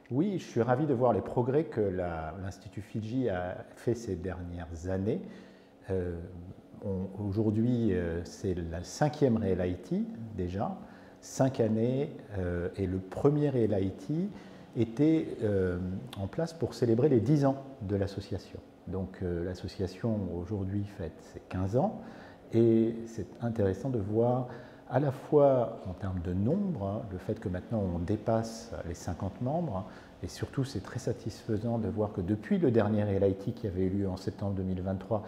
Oui, je suis ravi de voir les progrès que l'Institut Fidji a fait ces dernières années. Euh, Aujourd'hui, c'est la 5e Réel IT déjà, 5 années, et le premier Réel IT était en place pour célébrer les 10 ans de l'association. Donc l'association aujourd'hui fête ses 15 ans, et c'est intéressant de voir à la fois en termes de nombre, hein, le fait que maintenant on dépasse les 50 membres, et surtout c'est très satisfaisant de voir que depuis le dernier LIT qui avait eu lieu en septembre 2023,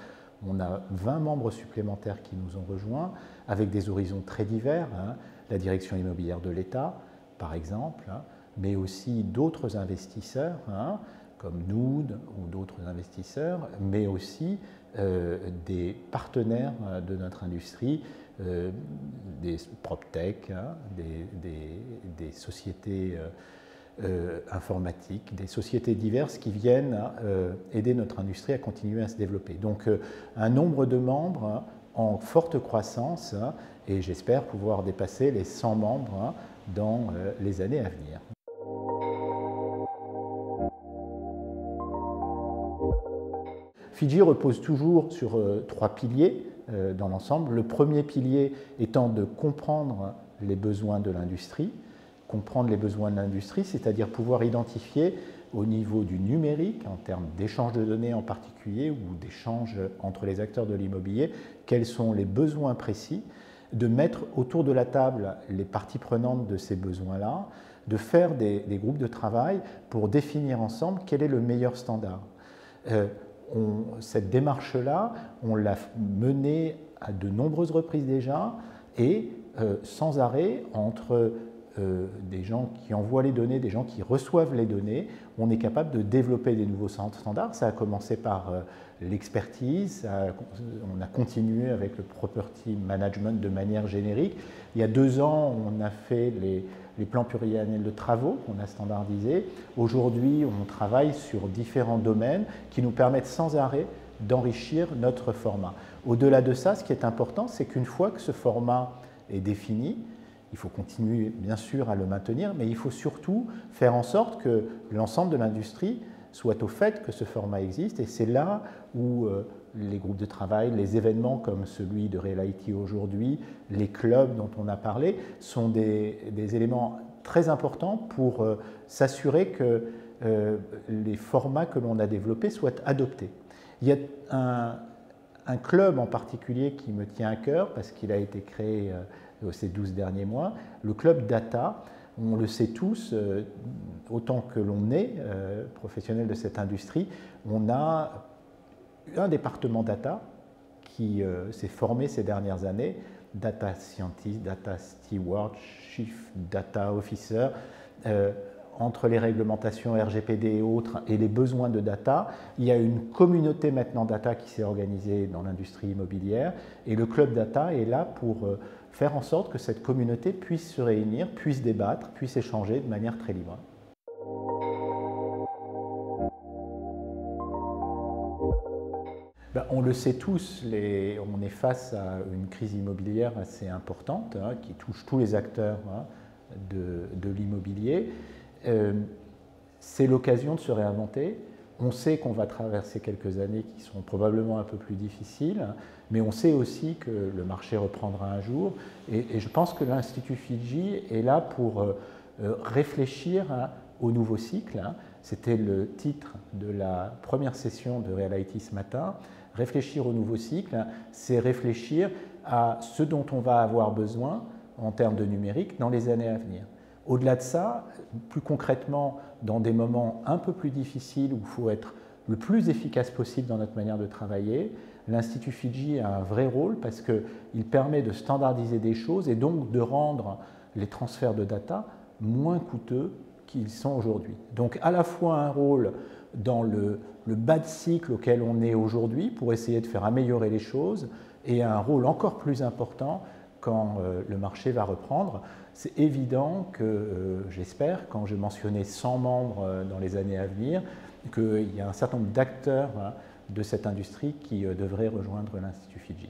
on a 20 membres supplémentaires qui nous ont rejoints, avec des horizons très divers, hein, la direction immobilière de l'État par exemple, hein, mais aussi d'autres investisseurs, hein, comme Nood ou d'autres investisseurs, mais aussi des partenaires de notre industrie, des PropTech, hein, des sociétés informatiques, des sociétés diverses qui viennent aider notre industrie à continuer à se développer. Donc un nombre de membres, hein, en forte croissance, hein, et j'espère pouvoir dépasser les 100 membres, hein, dans les années à venir. Fidji repose toujours sur 3 piliers dans l'ensemble. Le premier pilier étant de comprendre les besoins de l'industrie. Comprendre les besoins de l'industrie, c'est-à-dire pouvoir identifier au niveau du numérique, en termes d'échange de données en particulier, ou d'échange entre les acteurs de l'immobilier, quels sont les besoins précis, de mettre autour de la table les parties prenantes de ces besoins-là, de faire des groupes de travail pour définir ensemble quel est le meilleur standard. Cette démarche-là, on l'a menée à de nombreuses reprises déjà, et sans arrêt, entre des gens qui envoient les données, des gens qui reçoivent les données, on est capable de développer des nouveaux standards. Ça a commencé par l'expertise, on a continué avec le property management de manière générique. Il y a 2 ans, on a fait les plans pluriannuels de travaux qu'on a standardisés. Aujourd'hui, on travaille sur différents domaines qui nous permettent sans arrêt d'enrichir notre format. Au-delà de ça, ce qui est important, c'est qu'une fois que ce format est défini, il faut continuer bien sûr à le maintenir, mais il faut surtout faire en sorte que l'ensemble de l'industrie soit au fait que ce format existe, et c'est là où les groupes de travail, les événements comme celui de Réel IT aujourd'hui, les clubs dont on a parlé, sont des éléments très importants pour s'assurer que les formats que l'on a développés soient adoptés. Il y a un club en particulier qui me tient à cœur parce qu'il a été créé ces 12 derniers mois, le club Data. On le sait tous, autant que l'on est professionnel de cette industrie, on a un département data qui s'est formé ces dernières années, data scientist, data steward, chief data officer, entre les réglementations RGPD et autres et les besoins de data. Il y a une communauté maintenant data qui s'est organisée dans l'industrie immobilière, et le club data est là pour faire en sorte que cette communauté puisse se réunir, puisse débattre, puisse échanger de manière très libre. On le sait tous, on est face à une crise immobilière assez importante, hein, qui touche tous les acteurs, hein, de l'immobilier. C'est l'occasion de se réinventer. On sait qu'on va traverser quelques années qui seront probablement un peu plus difficiles, mais on sait aussi que le marché reprendra un jour. Et je pense que l'Institut Fidji est là pour réfléchir, hein, au nouveau cycle. Hein. C'était le titre de la première session de Réel IT ce matin. Réfléchir au nouveau cycle, hein, c'est réfléchir à ce dont on va avoir besoin en termes de numérique dans les années à venir. Au-delà de ça, plus concrètement, dans des moments un peu plus difficiles où il faut être le plus efficace possible dans notre manière de travailler, l'Institut Fidji a un vrai rôle parce qu'il permet de standardiser des choses et donc de rendre les transferts de data moins coûteux qu'ils sont aujourd'hui. Donc à la fois un rôle dans le bas de cycle auquel on est aujourd'hui pour essayer de faire améliorer les choses, et un rôle encore plus important quand le marché va reprendre. C'est évident que j'espère, quand je mentionnais 100 membres dans les années à venir, qu'il y a un certain nombre d'acteurs, hein, de cette industrie qui devraient rejoindre l'Institut Fidji.